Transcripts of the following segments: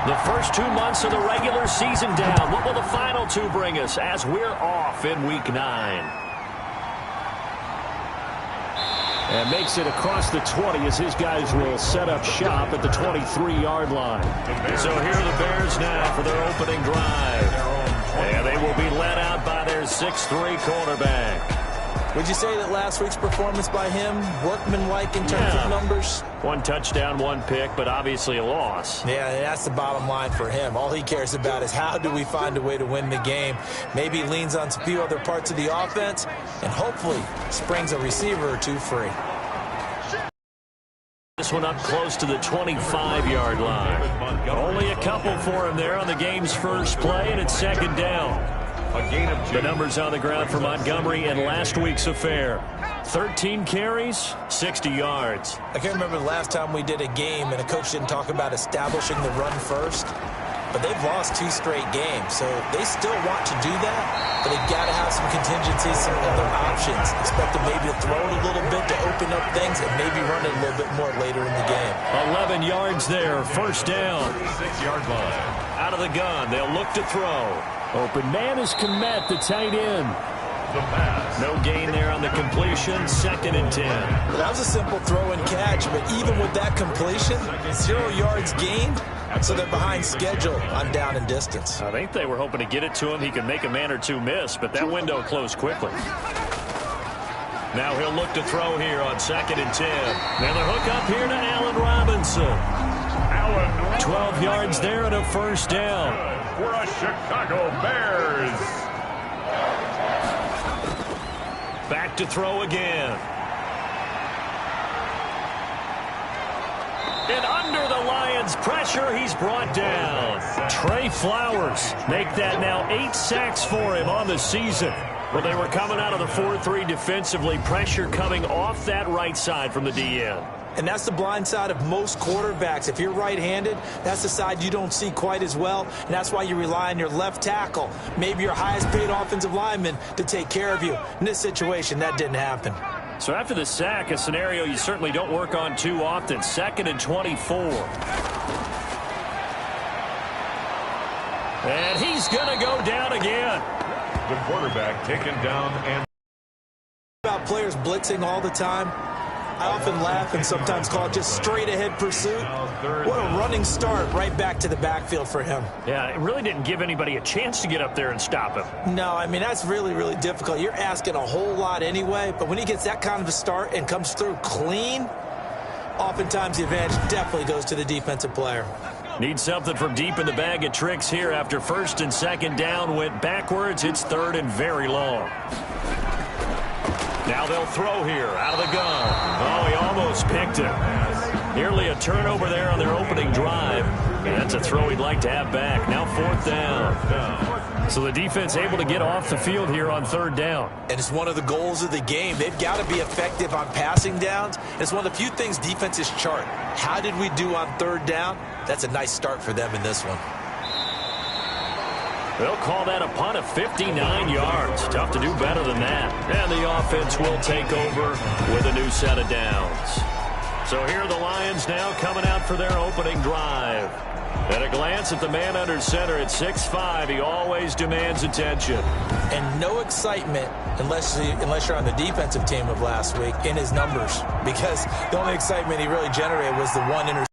The first 2 months of the regular season down. What will the final two bring us as we're off in Week 9? And makes it across the 20 as his guys will set up shop at the 23-yard line. So here are the Bears now for their opening drive. And they will be led out by their 6'3 quarterback. Would you say that last week's performance by him, workmanlike in terms of numbers? 1 touchdown, 1 pick, but obviously a loss. Yeah, that's the bottom line for him. All he cares about is how do we find a way to win the game. Maybe leans on a few other parts of the offense, and hopefully springs a receiver or two free. This one up close to the 25-yard line. Only a couple for him there on the game's first play, and it's second down. The numbers on the ground for Montgomery in last week's affair. 13 carries, 60 yards. I can't remember the last time we did a game and a coach didn't talk about establishing the run first. But they've lost 2 straight games, so they still want to do that. But they've got to have some contingencies, some other options. Expect them maybe to throw it a little bit to open up things and maybe run it a little bit more later in the game. 11 yards there, first down. 6-yard line. Out of the gun, they'll look to throw. Open man is Komet, the tight end. The pass. No gain there on the completion, second and 10. Well, that was a simple throw and catch, but even with that completion, 0 yards gained. So they're behind schedule on down and distance. I think they were hoping to get it to him. He could make a man or two miss, but that window closed quickly. Now he'll look to throw here on second and 10. Now the hook up here to Allen Robinson. 12 yards there and a first down. For a Chicago Bears. Back to throw again. And under the Lions' pressure, he's brought down. Trey Flowers make that now 8 sacks for him on the season. Well, they were coming out of the 4-3 defensively. Pressure coming off that right side from the DN. And that's the blind side of most quarterbacks. If you're right-handed, that's the side you don't see quite as well. And that's why you rely on your left tackle, maybe your highest-paid offensive lineman, to take care of you. In this situation, that didn't happen. So after the sack, a scenario you certainly don't work on too often. Second and 24. And he's going to go down again. The quarterback taken down and About players blitzing all the time. I often laugh and sometimes call it just straight-ahead pursuit. What a running start right back to the backfield for him. Yeah, it really didn't give anybody a chance to get up there and stop him. No, I mean, that's really, really difficult. You're asking a whole lot anyway, but when he gets that kind of a start and comes through clean, oftentimes the advantage definitely goes to the defensive player. Need something from deep in the bag of tricks here after first and second down went backwards. It's third and very long. Now they'll throw here out of the gun. Oh, he almost picked it. Nearly a turnover there on their opening drive. And that's a throw he'd like to have back. Now fourth down. So the defense able to get off the field here on third down. And it's one of the goals of the game. They've got to be effective on passing downs. It's one of the few things defenses chart. How did we do on third down? That's a nice start for them in this one. They'll call that a punt of 59 yards. Tough to do better than that. And the offense will take over with a new set of downs. So here are the Lions now coming out for their opening drive. At a glance at the man under center at 6'5", he always demands attention. And no excitement unless you're on the defensive team of last week in his numbers. Because the only excitement he really generated was the one interception.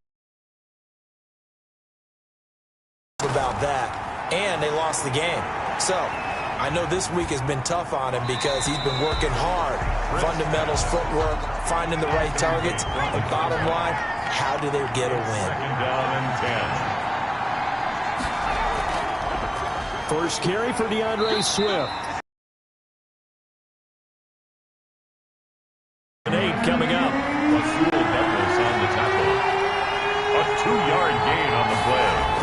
About that. And they lost the game. So, I know this week has been tough on him because he's been working hard. Fundamentals, footwork, finding the right targets. And bottom line, how do they get a win? second down and 10. First carry for DeAndre Swift. 8 coming up. Rasul Douglas on the tackle. A 2-yard gain on the play.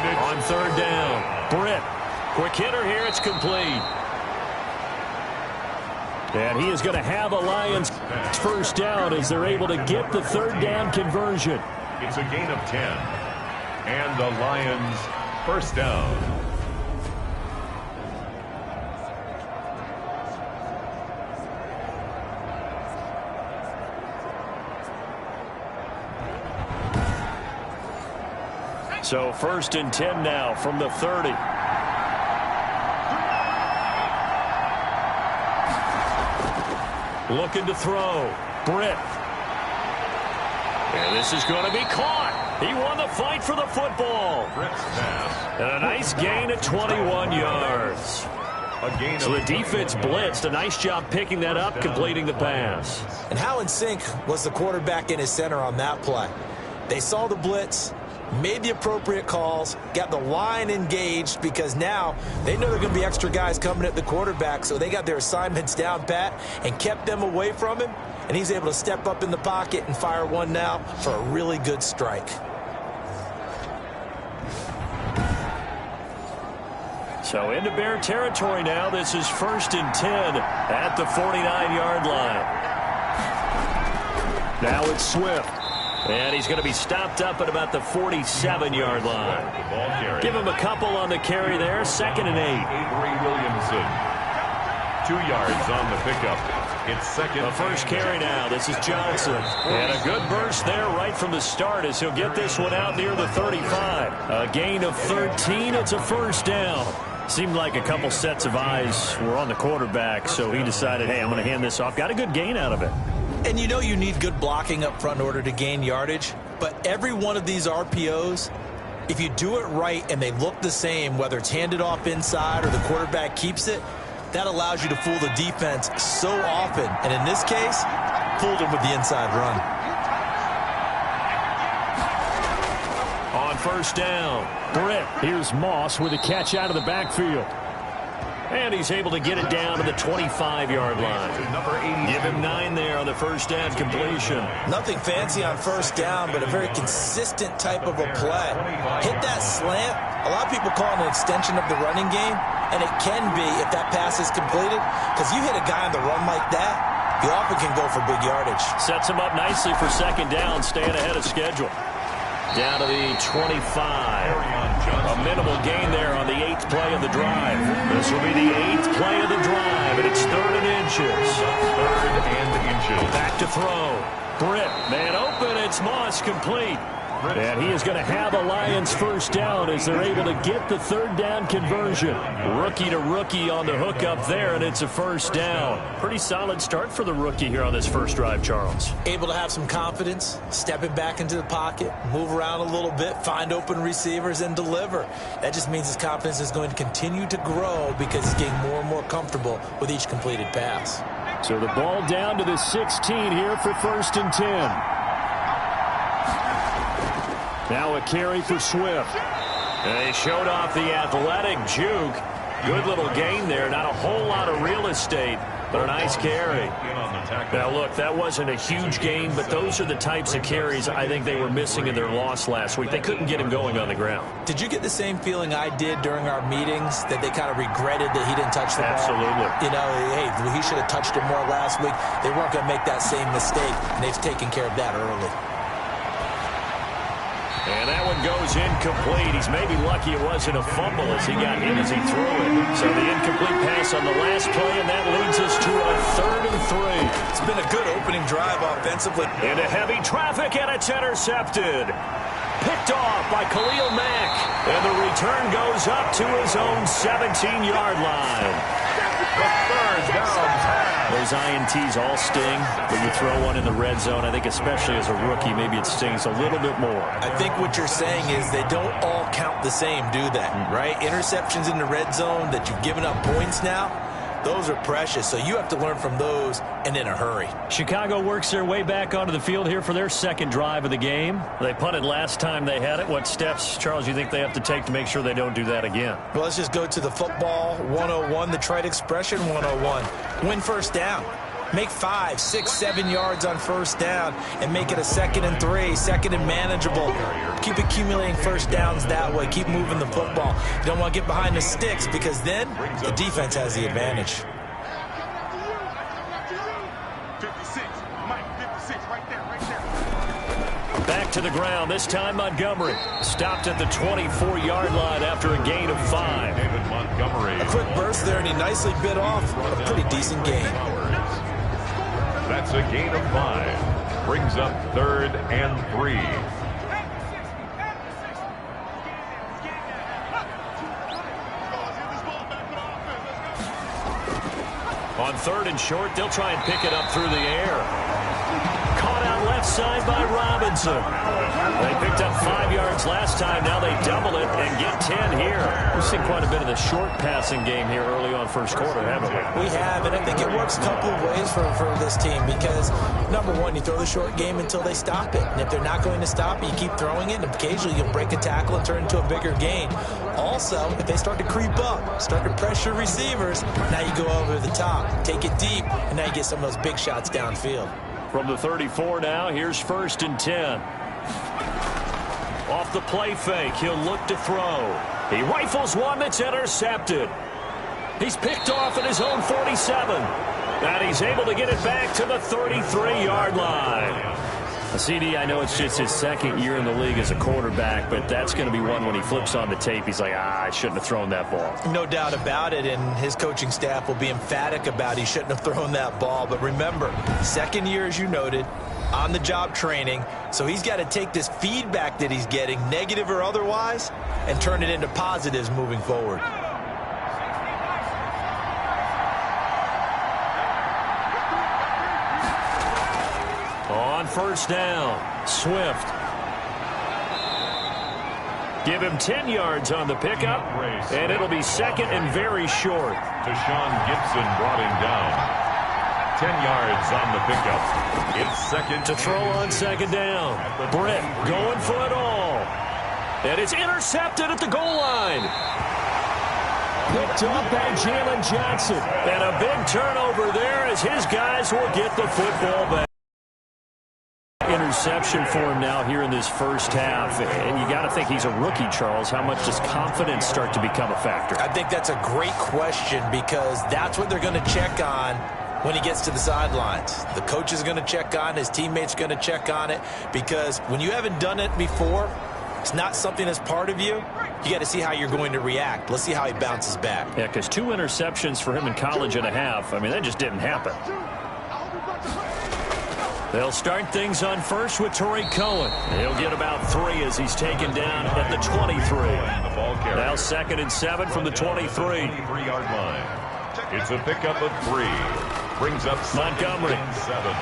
On third down, Britt. Quick hitter here, it's complete. And he is going to have a Lions first down as they're able to get the third down conversion. It's a gain of 10. And the Lions first down. So 1st and 10 now from the 30. Looking to throw. Britt. And this is going to be caught. He won the fight for the football. And a nice gain at 21 yards. So the defense blitzed. A nice job picking that up, completing the pass. And how in sync was the quarterback and his center on that play? They saw the blitz, made the appropriate calls, got the line engaged because now they know there are going to be extra guys coming at the quarterback, so they got their assignments down pat and kept them away from him, and he's able to step up in the pocket and fire one now for a really good strike. So into Bear territory now. This is 1st and 10 at the 49-yard line. Now it's Swift. And he's going to be stopped up at about the 47-yard line. Give him a couple on the carry there. 2nd and 8. Avery Williamson. 2 yards on the pickup. It's 2nd. The first carry now. This is Johnson. And a good burst there right from the start as he'll get this one out near the 35. A gain of 13. It's a 1st down. Seemed like a couple sets of eyes were on the quarterback, so he decided, hey, I'm going to hand this off. Got a good gain out of it. And you know you need good blocking up front in order to gain yardage, but every one of these RPOs, if you do it right and they look the same, whether it's handed off inside or the quarterback keeps it, that allows you to fool the defense so often. And in this case, fooled him with the inside run. On 1st down, Britt. Here's Moss with a catch out of the backfield. And he's able to get it down to the 25-yard line. Give him 9 there on the 1st down completion. Nothing fancy on 1st down, but a very consistent type of a play. Hit that slant. A lot of people call it an extension of the running game, and it can be if that pass is completed, because you hit a guy on the run like that, you often can go for big yardage. Sets him up nicely for 2nd down, staying ahead of schedule. Down to the 25. A minimal gain there on the 8th play of the drive. This will be the 8th play of the drive, and it's 3rd and inches. 3rd and inches. Back to throw. Britt, man open. It's Moss complete. And he is going to have a Lions 1st down as they're able to get the 3rd down conversion. Rookie to rookie on the hook up there, and it's a 1st down. Pretty solid start for the rookie here on this first drive, Charles. Able to have some confidence, stepping back into the pocket, move around a little bit, find open receivers, and deliver. That just means his confidence is going to continue to grow because he's getting more and more comfortable with each completed pass. So the ball down to the 16 here for 1st and 10. Now a carry for Swift. And they showed off the athletic juke. Good little gain there. Not a whole lot of real estate, but a nice carry. Now, look, that wasn't a huge gain, but those are the types of carries I think they were missing in their loss last week. They couldn't get him going on the ground. Did you get the same feeling I did during our meetings, that they kind of regretted that he didn't touch the ball? Absolutely. You know, hey, he should have touched it more last week. They weren't going to make that same mistake, and they've taken care of that early. And that one goes incomplete. He's maybe lucky it wasn't a fumble as he got hit as he threw it. So the incomplete pass on the last play, and that leads us to a 3rd and 3. It's been a good opening drive offensively. Into heavy traffic, and it's intercepted. Picked off by Khalil Mack. And the return goes up to his own 17-yard line. The 3rd down pass. Those INTs all sting, but you throw one in the red zone, I think especially as a rookie, maybe it stings a little bit more. I think what you're saying is they don't all count the same, do they? Right? Interceptions in the red zone that you've given up points now, those are precious, so you have to learn from those and in a hurry. Chicago works their way back onto the field here for their 2nd drive of the game. They punted last time they had it. What steps, Charles, you think they have to take to make sure they don't do that again? Well, let's just go to the football 101, the trite expression 101. Win 1st down. Make 5, 6, 7 yards on 1st down and make it a 2nd and 3, 2nd and manageable. Keep accumulating 1st downs that way. Keep moving the football. You don't want to get behind the sticks because then the defense has the advantage. 56, Mike, 56, right there. Back to the ground. This time Montgomery stopped at the 24-yard line after a gain of 5. David Montgomery. A quick burst there, and he nicely bit off a pretty decent gain. That's a gain of 5. Brings up 3rd and 3. On 3rd and short, they'll try and pick it up through the air. Caught out left side by Robinson. They picked up 5 yards last time. Now they double it and get 10 here. We've seen quite a bit of the short passing game here early on first quarter, haven't we? We have, and I think it works a couple of ways for this team because, number one, you throw the short game until they stop it. And if they're not going to stop it, you keep throwing it, and occasionally you'll break a tackle and turn it into a bigger gain. Also, if they start to creep up, start to pressure receivers, now you go over the top, take it deep, and now you get some of those big shots downfield. From the 34 now, here's 1st and 10. Off the play fake, he'll look to throw. He rifles one that's intercepted. He's picked off at his own 47. And he's able to get it back to the 33-yard line. CD, I know it's just his 2nd year in the league as a quarterback, but that's going to be one when he flips on the tape. He's like, I shouldn't have thrown that ball. No doubt about it, and his coaching staff will be emphatic about he shouldn't have thrown that ball. But remember, 2nd year, as you noted, on-the-job training, so he's got to take this feedback that he's getting, negative or otherwise, and turn it into positives moving forward. On 1st down, Swift. Give him 10 yards on the pickup, and it'll be 2nd and very short. Deshaun Gibson brought him down. 10 yards on the pickup. It's 2nd to throw on 2nd down. Britt going for it all. And it's intercepted at the goal line. Picked up by Jalen Johnson. And a big turnover there as his guys will get the football back. Interception for him now here in this first half. And you got to think he's a rookie, Charles. How much does confidence start to become a factor? I think that's a great question because that's what they're going to check on when he gets to the sidelines. The coach is going to check on, his teammates going to check on it, because when you haven't done it before, it's not something that's part of you. You got to see how you're going to react. Let's see how he bounces back. Yeah, because 2 interceptions for him in college and a half. I mean, that just didn't happen. They'll start things on 1st with Torrey Cohen. He'll get about 3 as he's taken down at the 23. Now 2nd and 7 from the 23. 23-yard line. It's a pickup of 3. Brings up Montgomery. 7.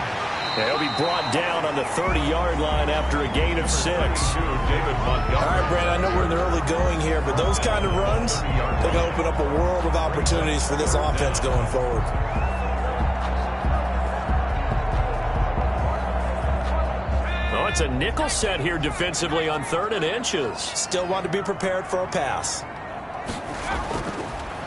He'll be brought down on the 30-yard line after a gain of 6. All right, Brad, I know we're in the early going here, but those kind of runs, they're going to open up a world of opportunities for this offense going forward. Oh, it's a nickel set here defensively on 3rd and inches. Still want to be prepared for a pass.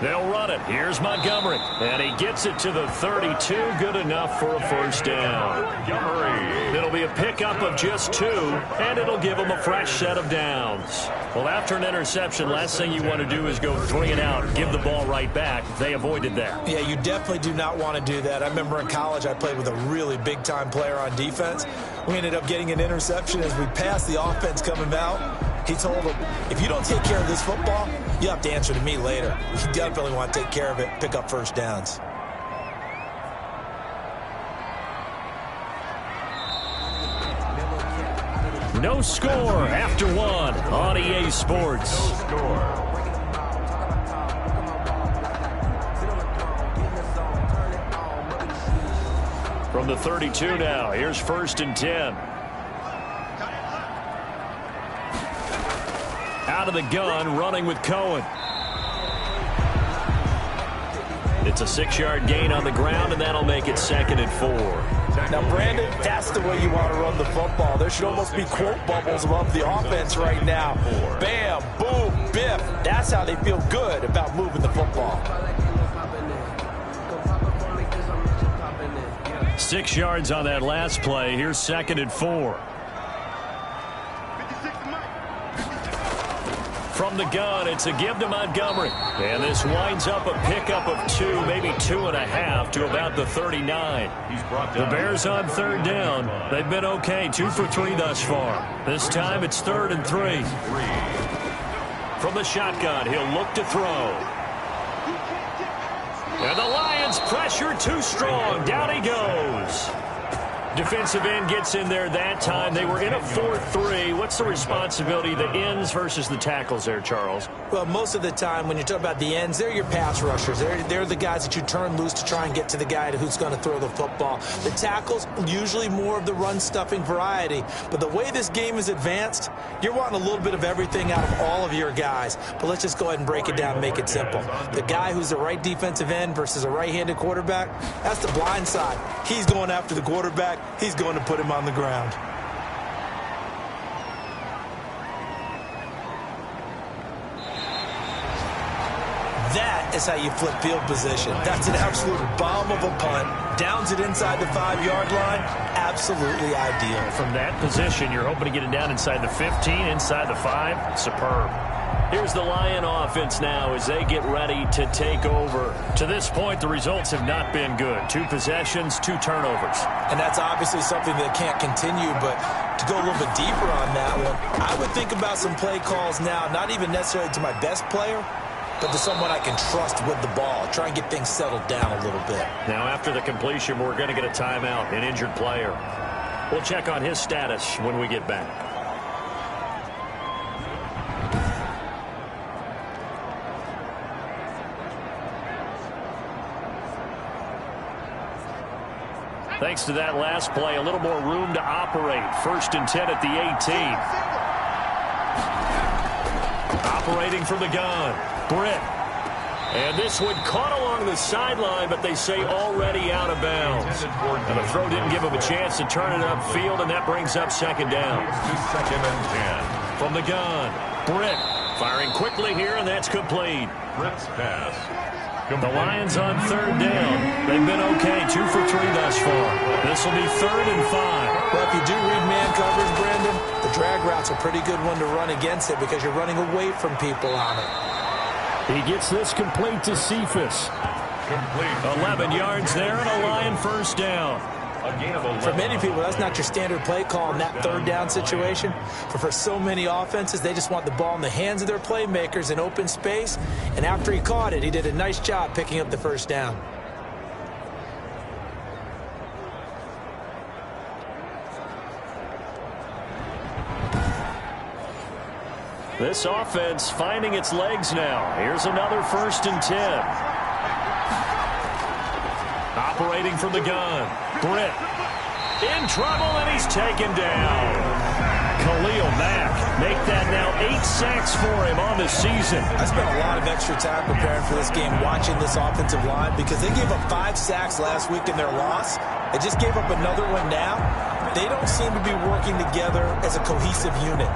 They'll run it. Here's Montgomery. And he gets it to the 32. Good enough for a 1st down. Montgomery. It'll be a pickup of just 2, and it'll give him a fresh set of downs. Well, after an interception, last thing you want to do is go 3 and out, give the ball right back. They avoided that. Yeah, you definitely do not want to do that. I remember in college I played with a really big-time player on defense. We ended up getting an interception as we passed the offense coming out. He told him, if you don't take care of this football, you have to answer to me later. You definitely want to take care of it, pick up 1st downs. No score after 1 on EA Sports. No score. From the 32 now, here's 1st and 10. Out of the gun, running with Cohen. It's a 6-yard gain on the ground, and that'll make it 2nd and 4. Now, Brandon, that's the way you want to run the football. There should almost be quote bubbles above the offense right now. Bam, boom, biff. That's how they feel good about moving the football. 6 yards on that last play. Here's 2nd and 4. From the gun, it's a give to Montgomery. And this winds up a pickup of 2, maybe 2.5 to about the 39. The Bears on 3rd down. They've been okay, 2 for 3 thus far. This time it's 3rd and 3. From the shotgun, he'll look to throw. And the Lions pressure too strong. Down he goes. Defensive end gets in there that time. They were in a 4-3. What's the responsibility, the ends versus the tackles there, Charles? Well, most of the time when you talk about the ends, they're your pass rushers. They're the guys that you turn loose to try and get to the guy who's going to throw the football. The tackles, usually more of the run-stuffing variety. But the way this game is advanced, you're wanting a little bit of everything out of all of your guys. But let's just go ahead and break it down and make it simple. The guy who's the right defensive end versus a right-handed quarterback, that's the blind side. He's going after the quarterback. He's going to put him on the ground. That is how you flip field position. That's an absolute bomb of a punt. Downs it inside the 5-yard line. Absolutely ideal. From that position, you're hoping to get it down inside the 15, inside the 5. Superb. Here's the Lion offense now as they get ready to take over. To this point, the results have not been good. 2 possessions, 2 turnovers. And that's obviously something that can't continue, but to go a little bit deeper on that one, I would think about some play calls now, not even necessarily to my best player, but to someone I can trust with the ball. Try and get things settled down a little bit. Now, after the completion, we're going to get a timeout, an injured player. We'll check on his status when we get back. Thanks to that last play, a little more room to operate. 1st and 10 at the 18. Operating from the gun. Britt. And this one caught along the sideline, but they say already out of bounds. And the throw didn't give him a chance to turn it upfield, and that brings up 2nd down. 2nd and 10. From the gun. Britt firing quickly here, and that's complete. Britt's pass. The Lions on 3rd down. They've been okay, 2 for 3 thus far. This will be 3rd and 5. Well, if you do read man coverage, Brandon, the drag route's a pretty good one to run against it because you're running away from people on it. He gets this complete to Cephas. Complete. 11 yards there and a Lion 1st down. A gain of 11. For many people, that's not your standard play call in that 3rd down situation. But for so many offenses, they just want the ball in the hands of their playmakers in open space. And after he caught it, he did a nice job picking up the 1st down. This offense finding its legs now. Here's another 1st and 10. Operating from the gun. Britt in trouble, and he's taken down. Khalil Mack make that now 8 sacks for him on the season. I spent a lot of extra time preparing for this game watching this offensive line because they gave up 5 sacks last week in their loss. They just gave up another one now. They don't seem to be working together as a cohesive unit.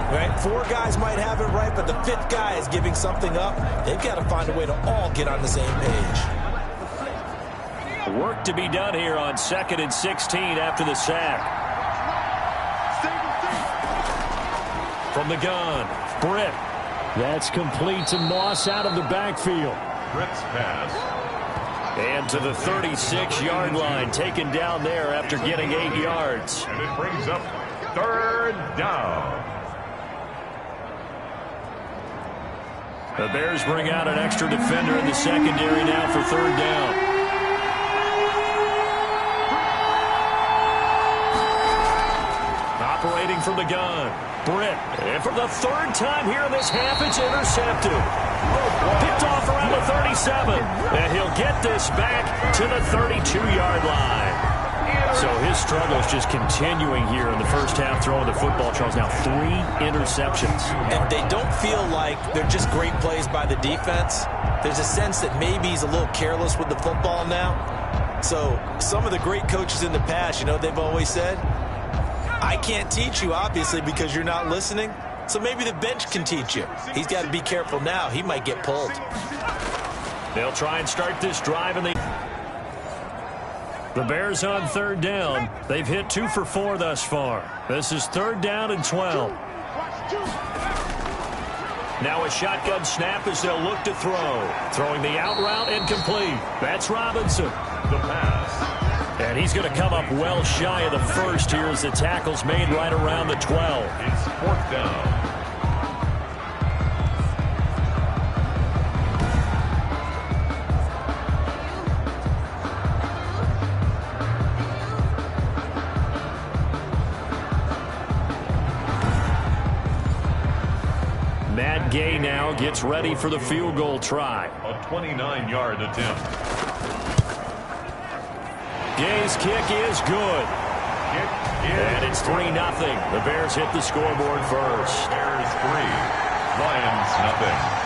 Right? 4 guys might have it right, but the 5th guy is giving something up. They've got to find a way to all get on the same page. Work to be done here on 2nd and 16 after the sack. From the gun, Britt. That's complete to Moss out of the backfield. Britt's pass. And to the 36-yard line, taken down there after getting 8 yards. And it brings up 3rd down. The Bears bring out an extra defender in the secondary now for 3rd down. Operating from the gun. Britt. And for the 3rd time here in this half, it's intercepted. Picked off around the 37. And he'll get this back to the 32-yard line. So his struggles just continuing here in the first half throwing the football. Charles, now 3 interceptions. And they don't feel like they're just great plays by the defense. There's a sense that maybe he's a little careless with the football now. So some of the great coaches in the past, you know, they've always said, I can't teach you, obviously, because you're not listening. So maybe the bench can teach you. He's got to be careful now. He might get pulled. They'll try and start this drive. And the Bears on 3rd down. They've hit 2 for 4 thus far. This is 3rd down and 12. Now a shotgun snap as they'll look to throw. Throwing the out route and complete. That's Robinson. The pass. And he's going to come up well shy of the 1st here as the tackle's made right around the 12. It's 4th down. Gay now gets ready for the field goal try. A 29-yard attempt. Gay's kick is good. And it's 3-0. The Bears hit the scoreboard first. Bears 3, Lions nothing.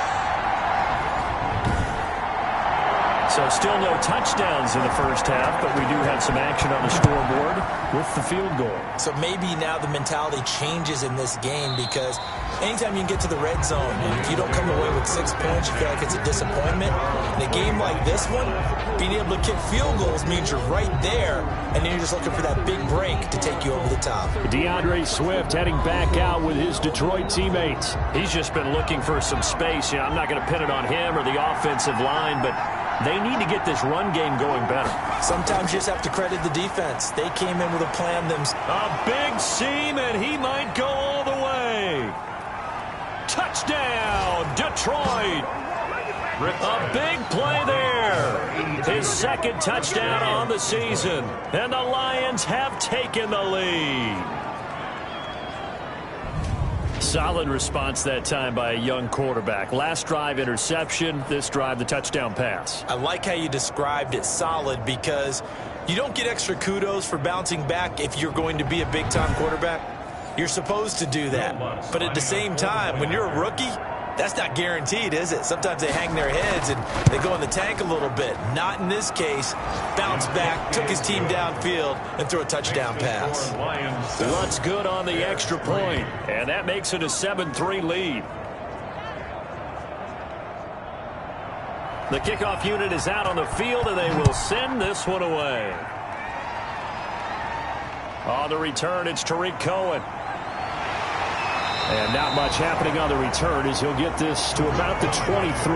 So still no touchdowns in the first half, but we do have some action on the scoreboard with the field goal. So maybe now the mentality changes in this game, because anytime you can get to the red zone, and if you don't come away with 6 points, you feel like it's a disappointment. In a game like this one, being able to kick field goals means you're right there, and then you're just looking for that big break to take you over the top. DeAndre Swift heading back out with his Detroit teammates. He's just been looking for some space. You know, I'm not going to pin it on him or the offensive line, but they need to get this run game going better. Sometimes you just have to credit the defense. They came in with a plan themselves. A big seam, and he might go all the way. Touchdown, Detroit. A big play there. His second touchdown on the season. And the Lions have taken the lead. Solid response that time by a young quarterback. Last drive, interception. This drive, the touchdown pass. I like how you described it, solid, because you don't get extra kudos for bouncing back if you're going to be a big-time quarterback. You're supposed to do that. But at the same time, when you're a rookie, that's not guaranteed, is it? Sometimes they hang their heads and they go in the tank a little bit. Not in this case. Bounced back, took his team downfield, and threw a touchdown pass. Looks good on the extra point, and that makes it a 7-3 lead. The kickoff unit is out on the field, and they will send this one away. On the return, it's Tariq Cohen. And not much happening on the return as he'll get this to about the 23.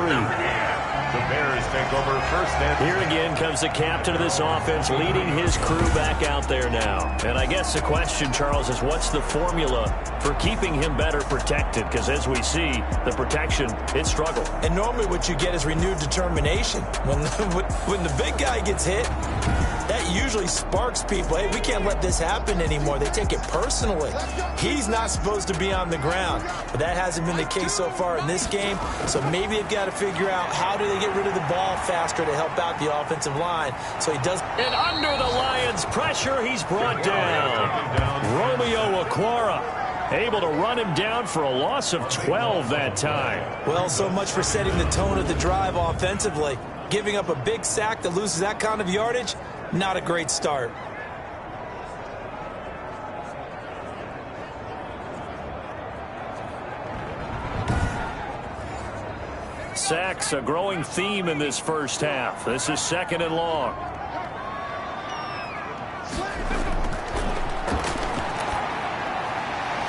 The Bears take over first and here again comes the captain of this offense leading his crew back out there now. And I guess the question, Charles, is what's the formula for keeping him better protected? Because as we see, the protection, it struggled. And normally what you get is renewed determination. When the big guy gets hit, that usually sparks people. Hey, we can't let this happen anymore. They take it personally. He's not supposed to be on the ground. But that hasn't been the case so far in this game. So maybe they've got to figure out how do they get rid of the ball faster to help out the offensive line. So he does. And under the Lions' pressure, he's brought down. Romeo Okwara able to run him down for a loss of 12 that time. Well, so much for setting the tone of the drive offensively. Giving up a big sack that loses that kind of yardage, not a great start. Sacks, a growing theme in this first half. This is 2nd and long.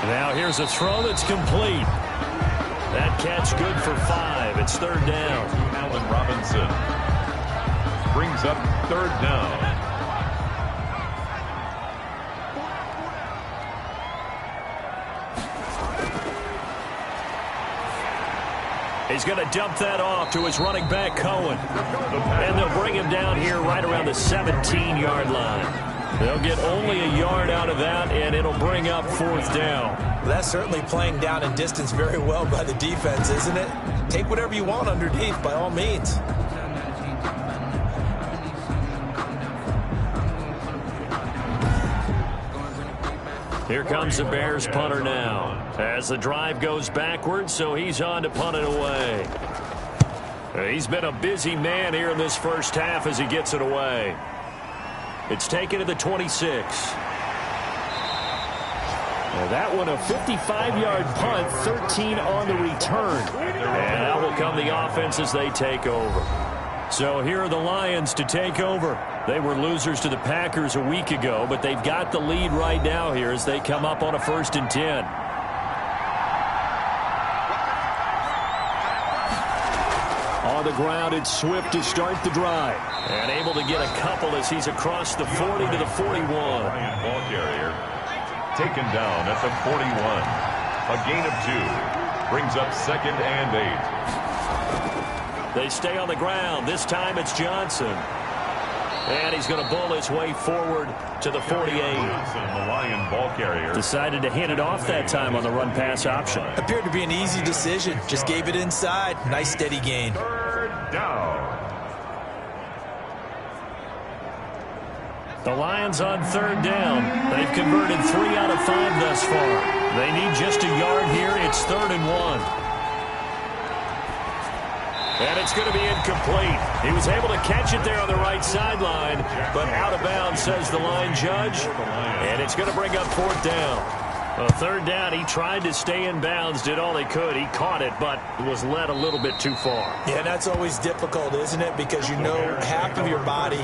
Now here's a throw that's complete. That catch good for 5. It's 3rd down. Allen Robinson brings up 3rd down. He's going to dump that off to his running back, Cohen. And they'll bring him down here right around the 17-yard line. They'll get only a yard out of that, and it'll bring up 4th down. Well, that's certainly playing down in distance very well by the defense, isn't it? Take whatever you want underneath, by all means. Here comes the Bears punter now as the drive goes backwards, so he's on to punt it away. He's been a busy man here in this first half as he gets it away. It's taken to the 26. Well, that one a 55-yard punt, 13 on the return. And out will come the offense as they take over. So here are the Lions to take over. They were losers to the Packers a week ago, but they've got the lead right now here as they come up on a 1st and 10. On the ground, it's Swift to start the drive. And able to get a couple as he's across the 40 to the 41. Ball carrier taken down at the 41. A gain of 2. Brings up 2nd and 8. They stay on the ground. This time it's Johnson. And he's going to bull his way forward to the 48. The Lion ball carrier decided to hand it off that time on the run-pass option. Appeared to be an easy decision. Just gave it inside. Nice steady gain. Third down. The Lions on third down. They've converted 3 out of 5 thus far. They need just a yard here. It's 3rd and 1. And it's going to be incomplete. He was able to catch it there on the right sideline, but out of bounds, says the line judge. And it's going to bring up 4th down. Well, 3rd down, he tried to stay in bounds, did all he could. He caught it, but was led a little bit too far. Yeah, that's always difficult, isn't it? Because you know half of your body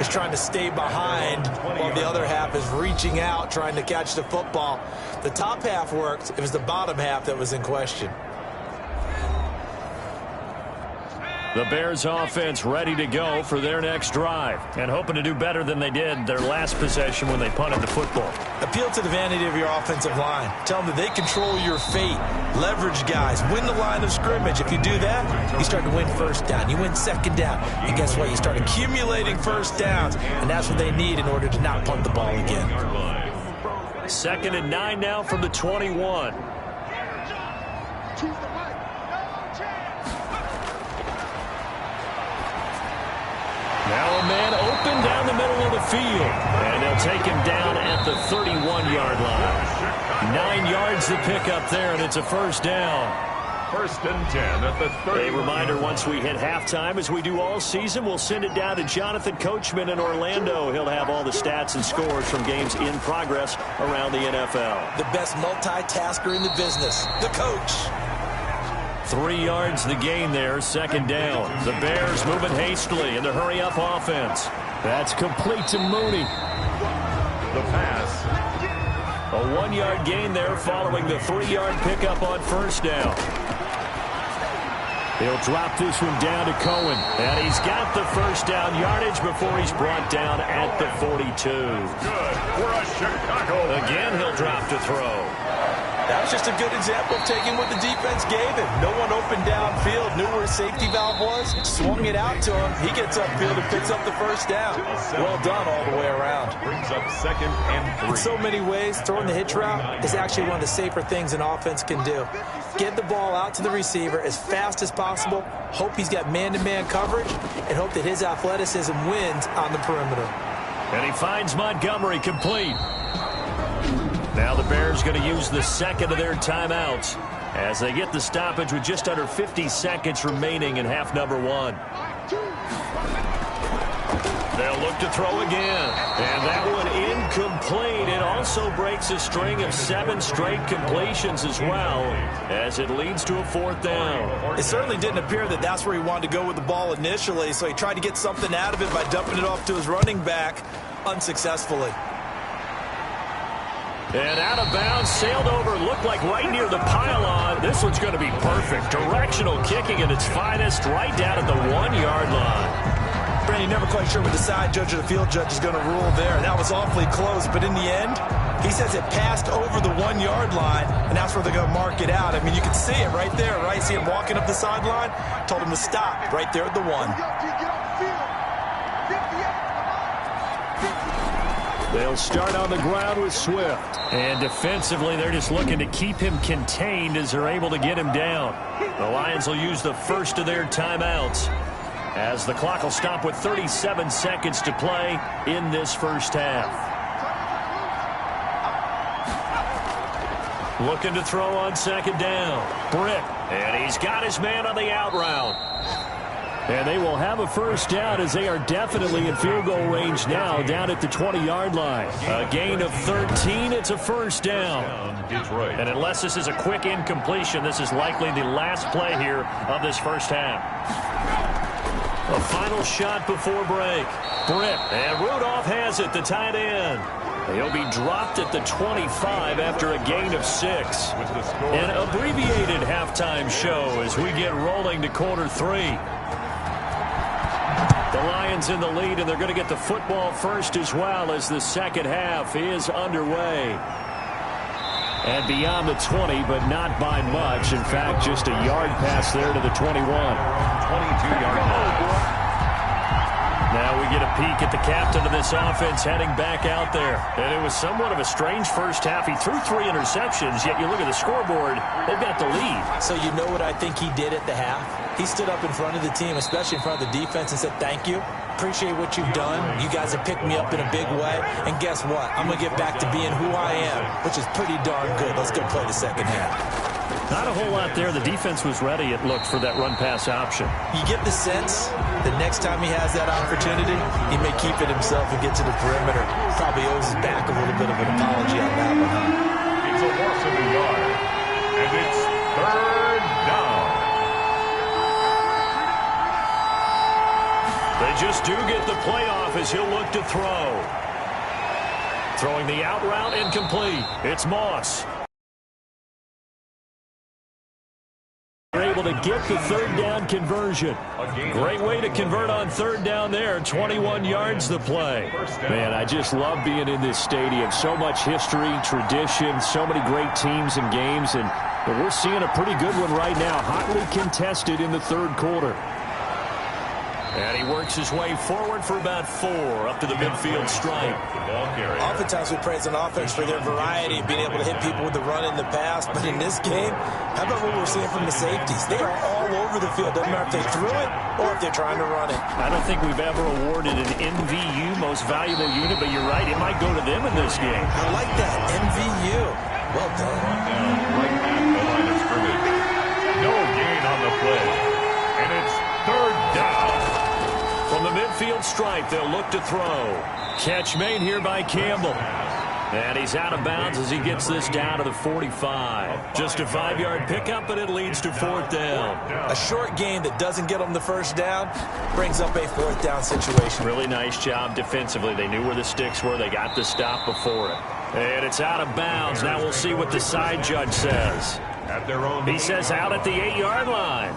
is trying to stay behind while the other half is reaching out, trying to catch the football. The top half worked. It was the bottom half that was in question. The Bears offense ready to go for their next drive and hoping to do better than they did their last possession when they punted the football. Appeal to the vanity of your offensive line. Tell them that they control your fate. Leverage guys. Win the line of scrimmage. If you do that, you start to win 1st down. You win 2nd down. And guess what? You start accumulating 1st downs. And that's what they need in order to not punt the ball again. 2nd and 9 now from the 21. Now a man open down the middle of the field. And they'll take him down at the 31-yard line. 9 yards to pick up there, and it's a 1st down. 1st and 10 at the 30. A reminder, once we hit halftime, as we do all season, we'll send it down to Jonathan Coachman in Orlando. He'll have all the stats and scores from games in progress around the NFL. The best multitasker in the business, the coach. 3 yards the gain there, 2nd down. The Bears moving hastily in the hurry-up offense. That's complete to Mooney. The pass. A 1-yard gain there following the 3-yard pickup on 1st down. He'll drop this one down to Cohen. And he's got the 1st down yardage before he's brought down at the 42. Good for a Chicago. Again, he'll drop to throw. That was just a good example of taking what the defense gave him. No one opened downfield, knew where his safety valve was, swung it out to him. He gets upfield and picks up the 1st down. Well done all the way around. Brings up 2nd and 3. In so many ways, throwing the hitch route is actually one of the safer things an offense can do. Get the ball out to the receiver as fast as possible, hope he's got man-to-man coverage, and hope that his athleticism wins on the perimeter. And he finds Montgomery complete. Now the Bears going to use the 2nd of their timeouts as they get the stoppage with just under 50 seconds remaining in half number 1. They'll look to throw again. And that one incomplete. It also breaks a string of 7 straight completions as well as it leads to a 4th down. It certainly didn't appear that that's where he wanted to go with the ball initially, so he tried to get something out of it by dumping it off to his running back unsuccessfully. And out of bounds, sailed over, looked like right near the pylon. This one's going to be perfect. Directional kicking at its finest, right down at the 1-yard line. Brandon, never quite sure what the side judge or the field judge is going to rule there. That was awfully close, but in the end, he says it passed over the 1-yard line, and that's where they're going to mark it out. I mean, you can see it right there, right? See him walking up the sideline? Told him to stop right there at the 1. They'll start on the ground with Swift. And defensively, they're just looking to keep him contained as they're able to get him down. The Lions will use the 1st of their timeouts as the clock will stop with 37 seconds to play in this 1st half. Looking to throw on 2nd down. Britt. And he's got his man on the out route. And they will have a 1st down as they are definitely in field goal range now down at the 20-yard line. A gain of 13. It's a 1st down. Detroit. And unless this is a quick incompletion, this is likely the last play here of this 1st half. A final shot before break. Britt. And Rudolph has it, the tight end. He'll be dropped at the 25 after a gain of 6. An abbreviated halftime show as we get rolling to quarter 3. The Lions in the lead, and they're going to get the football first as well as the 2nd half is underway. And beyond the 20, but not by much. In fact, just a yard pass there to the 21. 22-yard line. Now we get a peek at the captain of this offense heading back out there. And it was somewhat of a strange first half. He threw 3 interceptions, yet you look at the scoreboard, they've got the lead. So you know what I think he did at the half? He stood up in front of the team, especially in front of the defense, and said, thank you. Appreciate what you've done. You guys have picked me up in a big way. And guess what? I'm going to get back to being who I am, which is pretty darn good. Let's go play the second half. Not a whole lot there. The defense was ready, it looked, for that run-pass option. You get the sense the next time he has that opportunity, he may keep it himself and get to the perimeter. Probably owes his back a little bit of an apology on that one, huh? It's a loss of a yard, and it's 3rd down. They just do get the playoff as he'll look to throw. Throwing the out route incomplete. It's Moss. They're able to get the 3rd down conversion. Great way to convert on 3rd down there. 21 yards the play. Man, I just love being in this stadium. So much history, tradition, so many great teams and games. And we're seeing a pretty good one right now. Hotly contested in the 3rd quarter. And he works his way forward for about 4 up to the midfield stripe. Oftentimes we praise an offense for their variety, being able to hit people with the run in the pass. But in this game, how about what we're seeing from the safeties? They are all over the field. Doesn't matter if they threw it or if they're trying to run it. I don't think we've ever awarded an MVU, most valuable unit, but you're right, it might go to them in this game. I like that, MVU. Well done. Right at the line of scrimmage. No gain on the play. And it's 3rd down. From the midfield stripe, they'll look to throw. Catch made here by Campbell. And he's out of bounds as he gets this down to the 45. Just a 5-yard pickup, but it leads to 4th down. A short gain that doesn't get them the 1st down brings up a 4th down situation. Really nice job defensively. They knew where the sticks were. They got the stop before it. And it's out of bounds. Now we'll see what the side judge says. He says out at the 8-yard line.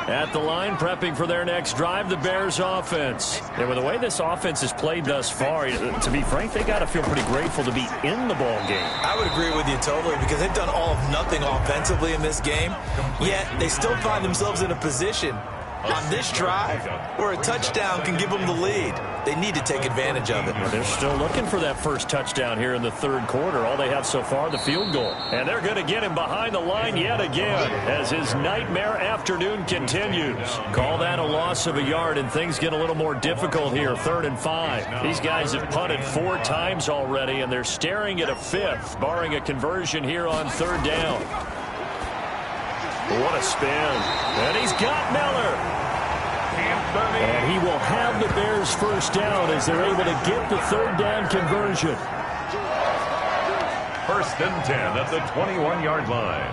At the line, prepping for their next drive, the Bears offense. And with the way this offense has played thus far, to be frank, they got to feel pretty grateful to be in the ball game. I would agree with you totally, because they've done all of nothing offensively in this game, yet they still find themselves in a position on this drive where a touchdown can give them the lead. They need to take advantage of it. They're still looking for that first touchdown here in the 3rd quarter. All they have so far, the field goal. And they're going to get him behind the line yet again as his nightmare afternoon continues. Call that a loss of a yard, and things get a little more difficult here. 3rd and 5. These guys have punted 4 times already, and they're staring at a 5th, barring a conversion here on 3rd down. What a spin. And he's got Miller. And he will have the Bears' 1st down as they're able to get the 3rd down conversion. 1st and 10 at the 21-yard line.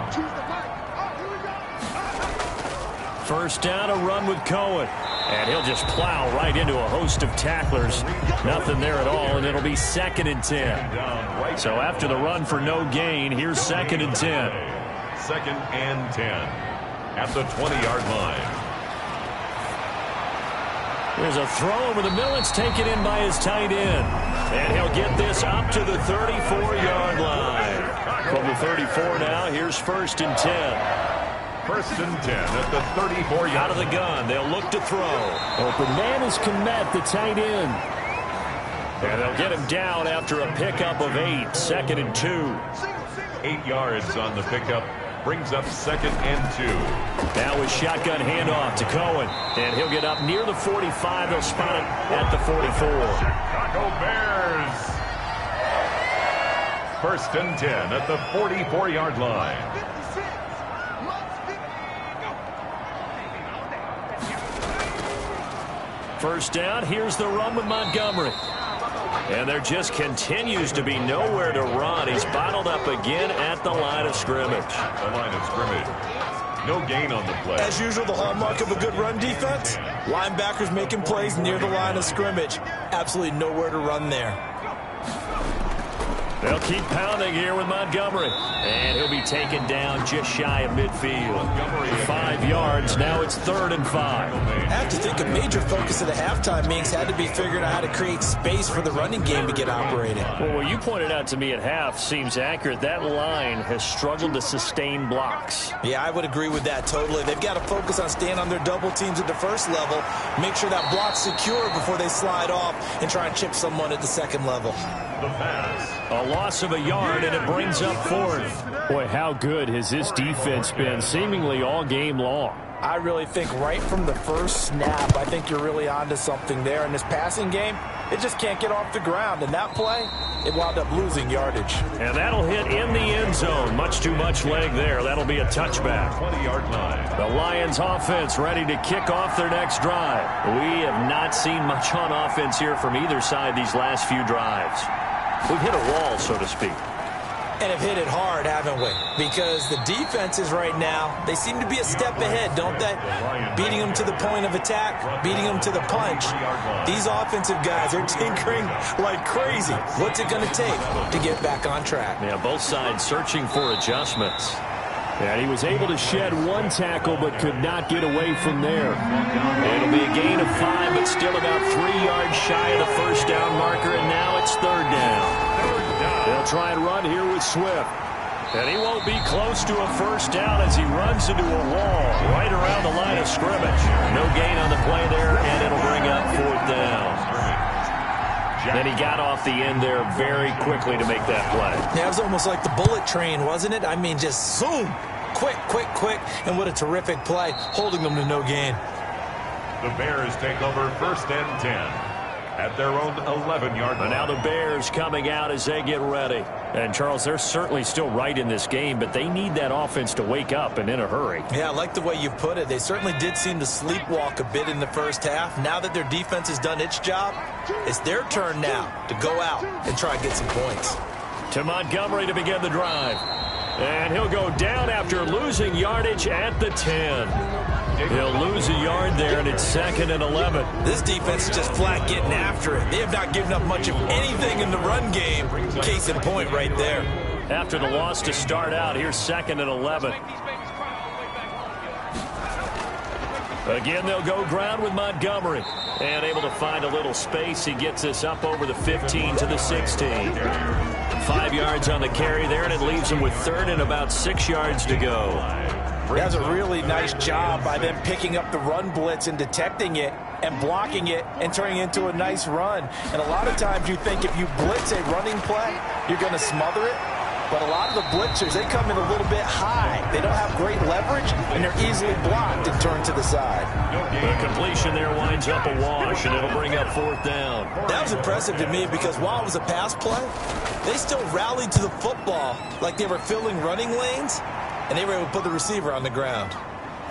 1st down, a run with Cohen. And he'll just plow right into a host of tacklers. Nothing there at all, and it'll be 2nd and 10. So after the run for no gain, here's 2nd and 10. 2nd and 10 at the 20-yard line. There's a throw over the middle. It's taken in by his tight end. And he'll get this up to the 34-yard line. From the 34 now, here's 1st and 10. 1st and 10 at the 34-yard line. Out of the gun. They'll look to throw. Open man is Komet, the tight end. And they'll get him down after a pickup of 8. 2nd and 2. 8 yards on the pickup. Brings up 2nd and 2. Now with shotgun handoff to Cohen. And he'll get up near the 45. They'll spot it at the 44. Chicago Bears. 1st and 10 at the 44-yard line. First down. Here's the run with Montgomery. And there just continues to be nowhere to run. He's bottled up again at the line of scrimmage. The line of scrimmage. No gain on the play. As usual, the hallmark of a good run defense. Linebackers making plays near the line of scrimmage. Absolutely nowhere to run there. They'll keep pounding here with Montgomery. And he'll be taken down just shy of midfield. 5 yards. Now it's 3rd and 5. I have to think a major focus of the halftime meetings had to be figuring out how to create space for the running game to get operating. Well, what you pointed out to me at half seems accurate. That line has struggled to sustain blocks. Yeah, I would agree with that totally. They've got to focus on staying on their double teams at the first level, make sure that block's secure before they slide off and try and chip someone at the second level. The pass. A loss of a yard, and it brings up 4th. Boy, how good has this defense been seemingly all game long? I really think right from the first snap, I think you're really onto something there. In this passing game, it just can't get off the ground. And that play, it wound up losing yardage. And that'll hit in the end zone. Much too much leg there. That'll be a touchback. 20-yard line. The Lions offense ready to kick off their next drive. We have not seen much on offense here from either side these last few drives. We've hit a wall, so to speak. And have hit it hard, haven't we? Because the defenses right now, they seem to be a step ahead, don't they? Beating them to the point of attack, beating them to the punch. These offensive guys are tinkering like crazy. What's it going to take to get back on track? Yeah, both sides searching for adjustments. And he was able to shed 1 tackle but could not get away from there. It'll be a gain of 5, but still about 3 yards shy of the first down marker, and now it's 3rd down. They'll try and run here with Swift. And he won't be close to a first down as he runs into a wall right around the line of scrimmage. No gain on the play there, and it'll bring up 4th down. Then he got off the end there very quickly to make that play. Yeah, it was almost like the bullet train, wasn't it? I mean, just zoom. Quick, quick, quick. And what a terrific play, holding them to no gain. The Bears take over 1st and 10 at their own 11-yard line. And now the Bears coming out as they get ready. And, Charles, they're certainly still right in this game, but they need that offense to wake up and in a hurry. Yeah, I like the way you put it. They certainly did seem to sleepwalk a bit in the first half. Now that their defense has done its job, it's their turn now to go out and try and get some points. To Montgomery to begin the drive. And he'll go down after losing yardage at the 10. He'll lose a yard there, and it's 2nd and 11. This defense is just flat getting after it. They have not given up much of anything in the run game. Case in point right there. After the loss to start out, here's 2nd and 11. Again, they'll go ground with Montgomery. And able to find a little space. He gets us up over the 15 to the 16. 5 yards on the carry there, and it leaves him with 3rd and about 6 yards to go. That's a really nice job by them picking up the run blitz and detecting it and blocking it and turning it into a nice run. And a lot of times you think if you blitz a running play, you're going to smother it. But a lot of the blitzers, they come in a little bit high. They don't have great leverage, and they're easily blocked and turned to the side. The completion there winds up a wash, and it'll bring up 4th down. That was impressive to me because while it was a pass play, they still rallied to the football like they were filling running lanes, and they were able to put the receiver on the ground.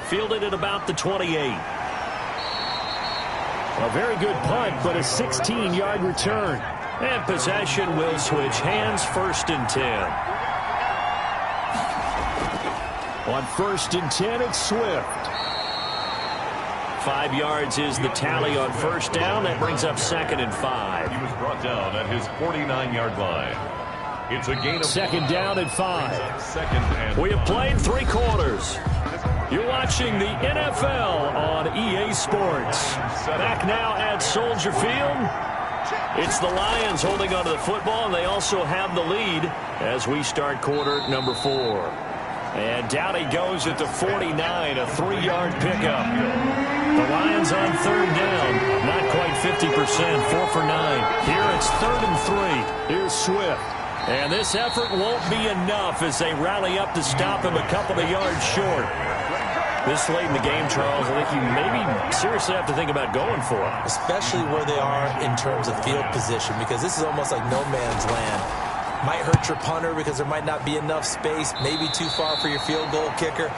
Fielded at about the 28. A very good punt, but a 16-yard return. And possession will switch hands, 1st and 10. On 1st and 10, it's Swift. 5 yards is the tally on 1st down. That brings up 2nd and 5. He was brought down at his 49-yard line. It's a gain of 2nd down and 5. 2nd and We have played 3 quarters. You're watching the NFL on EA Sports. Back now at Soldier Field. It's the Lions holding onto the football, and they also have the lead as we start quarter number 4. And down he goes at the 49, a 3-yard pickup. The Lions on 3rd down, not quite 50%, 4 for 9. Here it's 3rd and 3. Here's Swift. And this effort won't be enough as they rally up to stop him a couple of yards short. This late in the game, Charles, I think you maybe seriously have to think about going for it. Especially where they are in terms of field position, because this is almost like no man's land. Might hurt your punter because there might not be enough space, maybe too far for your field goal kicker.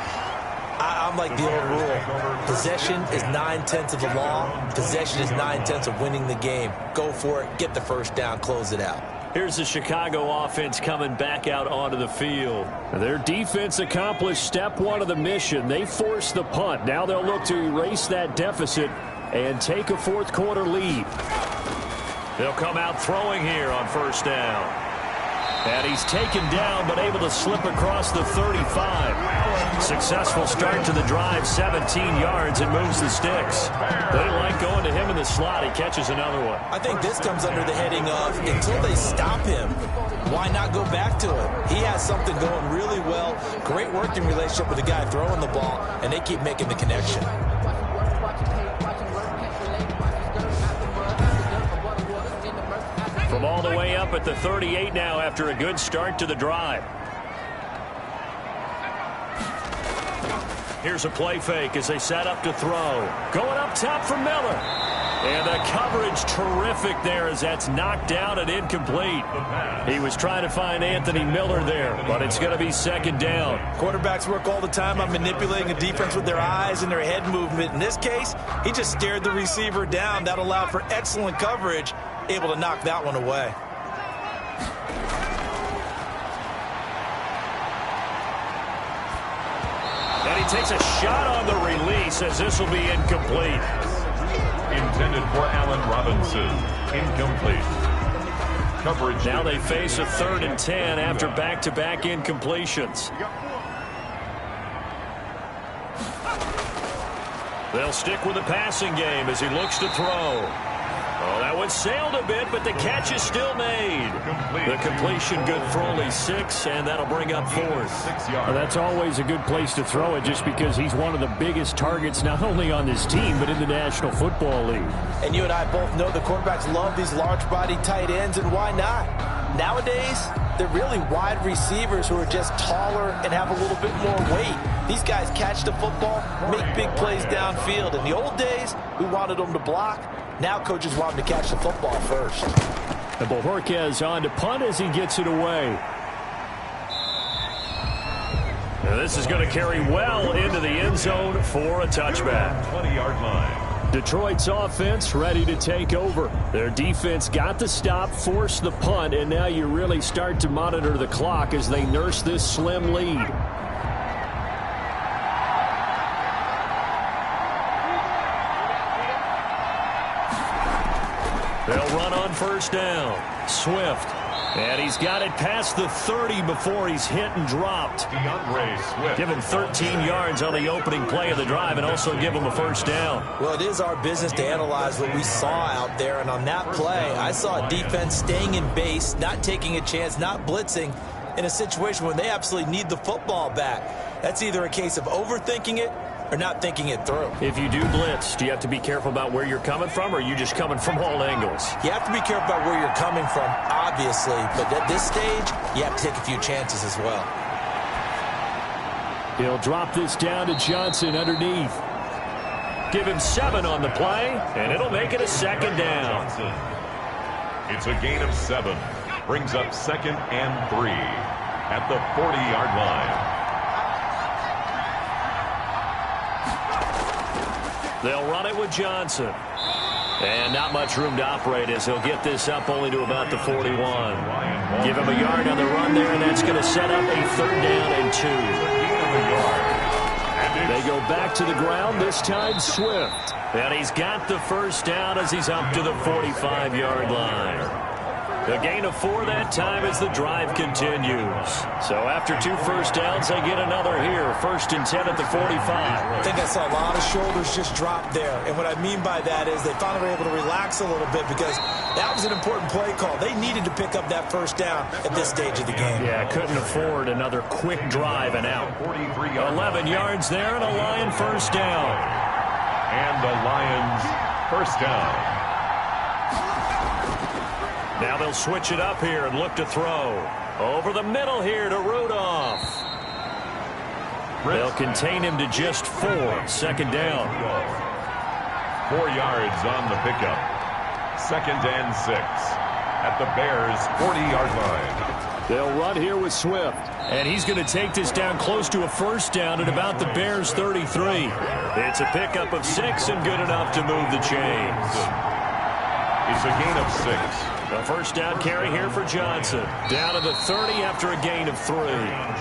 I'm like the old rule. Possession is 9/10 of the law. Possession is 9/10 of winning the game. Go for it, get the first down, close it out. Here's the Chicago offense coming back out onto the field. Their defense accomplished step 1 of the mission. They forced the punt. Now they'll look to erase that deficit and take a 4th quarter lead. They'll come out throwing here on 1st down. And he's taken down, but able to slip across the 35. Successful start to the drive, 17 yards, and moves the sticks. They like going to him in the slot. He catches another one. I think this comes under the heading of, until they stop him, why not go back to it? He has something going really well. Great working relationship with the guy throwing the ball, and they keep making the connection. From all the way up at the 38 now after a good start to the drive. Here's a play fake as they set up to throw. Going up top for Miller. And the coverage terrific there as that's knocked down and incomplete. He was trying to find Anthony Miller there, but it's going to be second down. Quarterbacks work all the time on manipulating a defense with their eyes and their head movement. In this case, he just stared the receiver down. That allowed for excellent coverage, able to knock that one away. And he takes a shot on the release as this will be incomplete. Intended for Allen Robinson. Incomplete. Coverage. Now they face a 3rd and 10 after back-to-back incompletions. They'll stick with the passing game as he looks to throw. Oh, that one sailed a bit, but the catch is still made. The completion good for only 6, and that'll bring up 4th. Well, that's always a good place to throw it just because he's one of the biggest targets not only on this team but in the National Football League. And you and I both know the quarterbacks love these large-body tight ends, and why not? Nowadays, they're really wide receivers who are just taller and have a little bit more weight. These guys catch the football, make big plays downfield. In the old days, we wanted them to block. Now coaches want him to catch the football first. And Bojorquez on to punt as he gets it away. Now this is going to carry well into the end zone for a touchback. 20-yard line. Detroit's offense ready to take over. Their defense got the stop, forced the punt, and now you really start to monitor the clock as they nurse this slim lead. They'll run on first down. Swift. And he's got it past the 30 before he's hit and dropped. Swift. Give him 13 yards on the opening play of the drive and also give him a first down. Well, it is our business to analyze what we saw out there. And on that play, I saw a defense staying in base, not taking a chance, not blitzing in a situation when they absolutely need the football back. That's either a case of overthinking it or not thinking it through. If you do blitz, do you have to be careful about where you're coming from, or are you just coming from all angles? You have to be careful about where you're coming from, obviously, but at this stage, you have to take a few chances as well. He'll drop this down to Johnson underneath. Give him 7 on the play, and it'll make it a second down. It's a gain of 7. Brings up 2nd and 3 at the 40-yard line. They'll run it with Johnson. And not much room to operate as he'll get this up only to about the 41. Give him a yard on the run there, and that's going to set up a 3rd down and 2. They go back to the ground, this time Swift. And he's got the first down as he's up to the 45-yard line. A gain of 4 that time as the drive continues. So after 2 first downs, they get another here. 1st and 10 at the 45. I think I saw a lot of shoulders just drop there. And what I mean by that is they finally were able to relax a little bit because that was an important play call. They needed to pick up that first down at this stage of the game. Yeah, couldn't afford another quick drive and out. 11 yards there and a Lion first down. And the Lions first down. Now they'll switch it up here and look to throw. Over the middle here to Rudolph. They'll contain him to just 4. 2nd down. 4 yards on the pickup. 2nd and 6 at the Bears' 40-yard line. They'll run here with Swift. And he's going to take this down close to a first down at about the Bears' 33. It's a pickup of 6 and good enough to move the chains. It's a gain of 6. A first down carry here for Johnson. Down to the 30 after a gain of 3.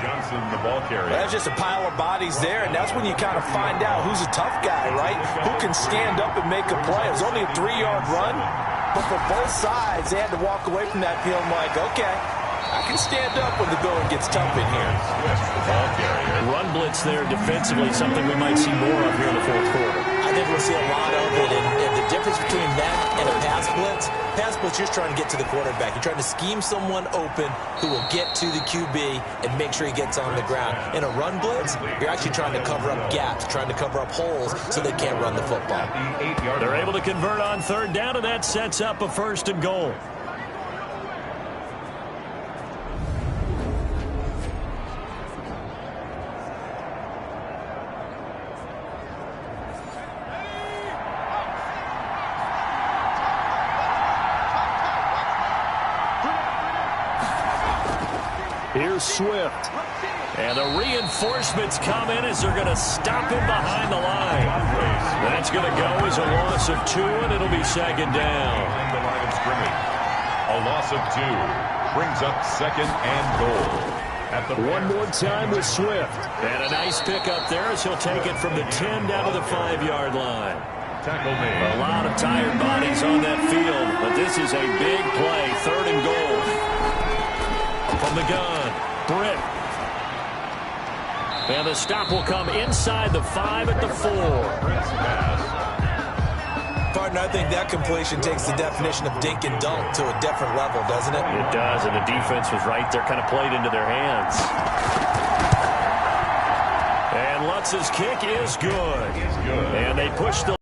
Johnson, the ball carrier. That's just a pile of bodies there, and that's when you kind of find out who's a tough guy, right? Who can stand up and make a play. It was only a 3-yard run, but for both sides, they had to walk away from that feeling like, okay, I can stand up when the going gets tough in here. Run blitz there defensively, something we might see more of here in the fourth quarter. I think we'll see a lot of it, and the difference between that and a pass blitz, you're just trying to get to the quarterback. You're trying to scheme someone open who will get to the QB and make sure he gets on the ground. In a run blitz, you're actually trying to cover up gaps, trying to cover up holes so they can't run the football. They're able to convert on third down, and that sets up a first and goal. Here's Swift. And the reinforcements come in as they're going to stop him behind the line. That's going to go as a loss of 2, and it'll be second down. The line of scrimmage. A loss of 2 brings up second and goal. At the one more time with Swift. And a nice pickup there as he'll take it from the 10 down to the 5-yard line. Tackle made. A lot of tired bodies on that field, but this is a big play. Third and goal. From the gun, Britt. And the stop will come inside the 5 at the 4. Partner, I think that completion takes the definition of dink and dunk to a different level, doesn't it? It does, and the defense was right there, kind of played into their hands. And Lutz's kick is good. And they push the...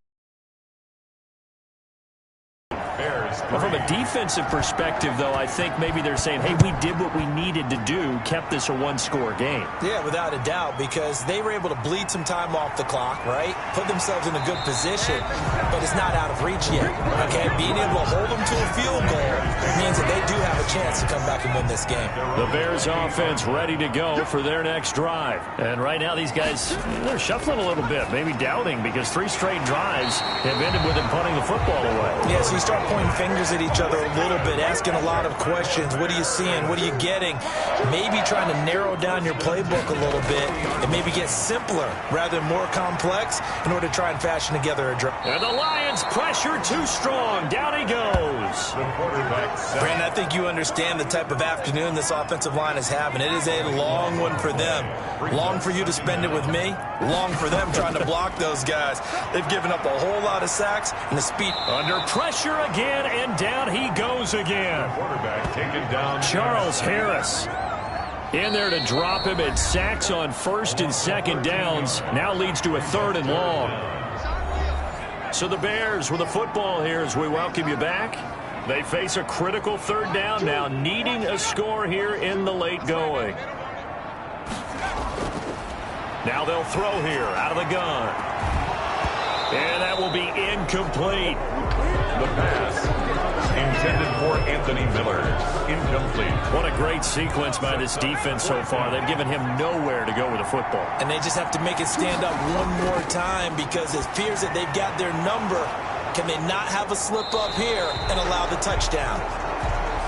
From a defensive perspective, though, I think maybe they're saying, hey, we did what we needed to do, kept this a one-score game. Yeah, without a doubt, because they were able to bleed some time off the clock, right? Put themselves in a good position, but it's not out of reach yet, okay? Being able to hold them to a field goal means that they do have a chance to come back and win this game. The Bears offense ready to go for their next drive. And right now, these guys, they're shuffling a little bit, maybe doubting, because 3 straight drives have ended with them punting the football away. Yeah, so you start pointing fingers at each other a little bit, asking a lot of questions. What are you seeing? What are you getting? Maybe trying to narrow down your playbook a little bit and maybe get simpler rather than more complex in order to try and fashion together a drive. And the Lions pressure too strong. Down he goes. Brandon, I think you understand the type of afternoon this offensive line is having. It is a long one for them. Long for you to spend it with me. Long for them trying to block those guys. They've given up a whole lot of sacks and the speed. Under pressure again, and down he goes again. Quarterback taken down. Charles Harris in there to drop him at sacks on first and second downs. Now leads to a 3rd and long. So the Bears with the football here as we welcome you back. They face a critical 3rd down now, needing a score here in the late going. Now they'll throw here out of the gun. And that will be incomplete. The pass intended for Anthony Miller. Incomplete. What a great sequence by this defense so far. They've given him nowhere to go with the football. And they just have to make it stand up one more time because it appears that they've got their number. Can they not have a slip up here and allow the touchdown?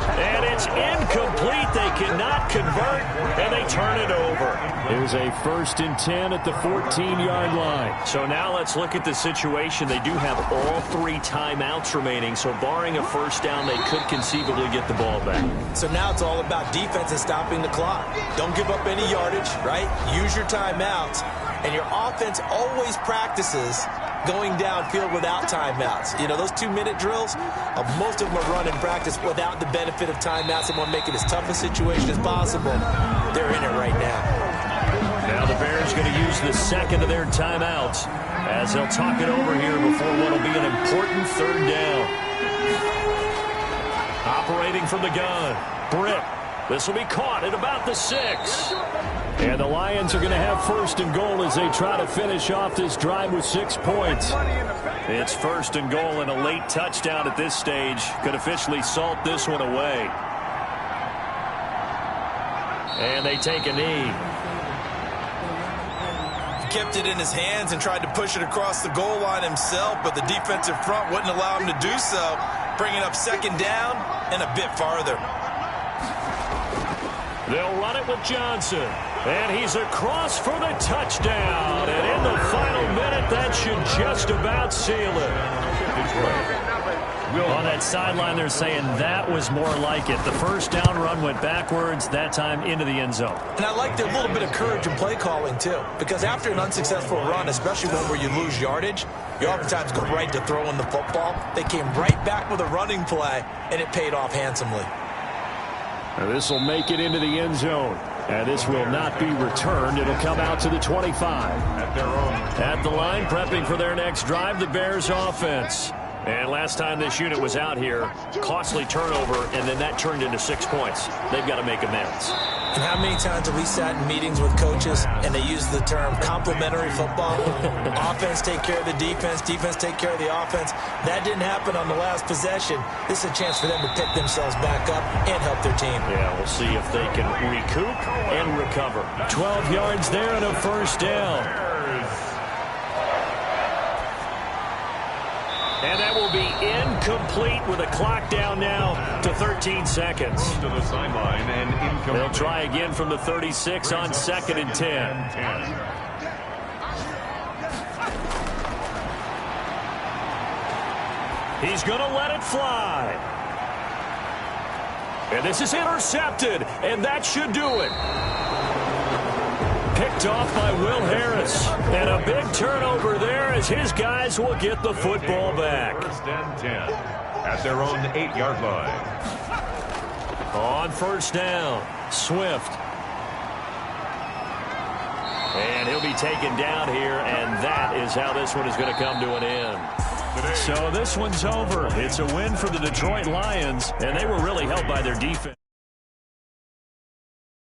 And it's incomplete. They cannot convert, and they turn it over. It was a 1st and 10 at the 14-yard line. So now let's look at the situation. They do have all 3 timeouts remaining, so barring a 1st down, they could conceivably get the ball back. So now it's all about defense and stopping the clock. Don't give up any yardage, right? Use your timeouts. And your offense always practices going downfield without timeouts. You know, those 2-minute drills, most of them are run in practice without the benefit of timeouts and want to make it as tough a situation as possible. They're in it right now. Now the Bears going to use the 2nd of their timeouts as they'll talk it over here before what will be an important 3rd down. Operating from the gun, Britt. This will be caught at about the 6. And the Lions are going to have 1st and goal as they try to finish off this drive with 6 points. It's 1st and goal, and a late touchdown at this stage could officially salt this one away. And they take a knee. He kept it in his hands and tried to push it across the goal line himself, but the defensive front wouldn't allow him to do so, bringing up 2nd down and a bit farther. They'll run it with Johnson. And he's across for the touchdown. And in the final minute, that should just about seal it. On that sideline, they're saying that was more like it. The first down run went backwards, that time into the end zone. And I like their little bit of courage in play calling, too. Because after an unsuccessful run, especially one where you lose yardage, you oftentimes go right to throwing the football. They came right back with a running play, and it paid off handsomely. This will make it into the end zone. And this will not be returned. It'll come out to the 25. At the line, prepping for their next drive, the Bears offense. And last time this unit was out here, costly turnover, and then that turned into 6 points. They've got to make amends. And how many times have we sat in meetings with coaches and they use the term complementary football? Offense take care of the defense, defense take care of the offense. That didn't happen on the last possession. This is a chance for them to pick themselves back up and help their team. Yeah, we'll see if they can recoup and recover. 12 yards there and a first down. And that will be incomplete with a clock down now to 13 seconds. To the sideline and incomplete. They'll try again from the 36 on 2nd and 10. He's going to let it fly. And this is intercepted, and that should do it. Picked off by Will Harris. And a big turnover there as his guys will get the football back. First and 10 at their own 8-yard line. On first down, Swift. And he'll be taken down here, and that is how this one is going to come to an end. So this one's over. It's a win for the Detroit Lions, and they were really helped by their defense.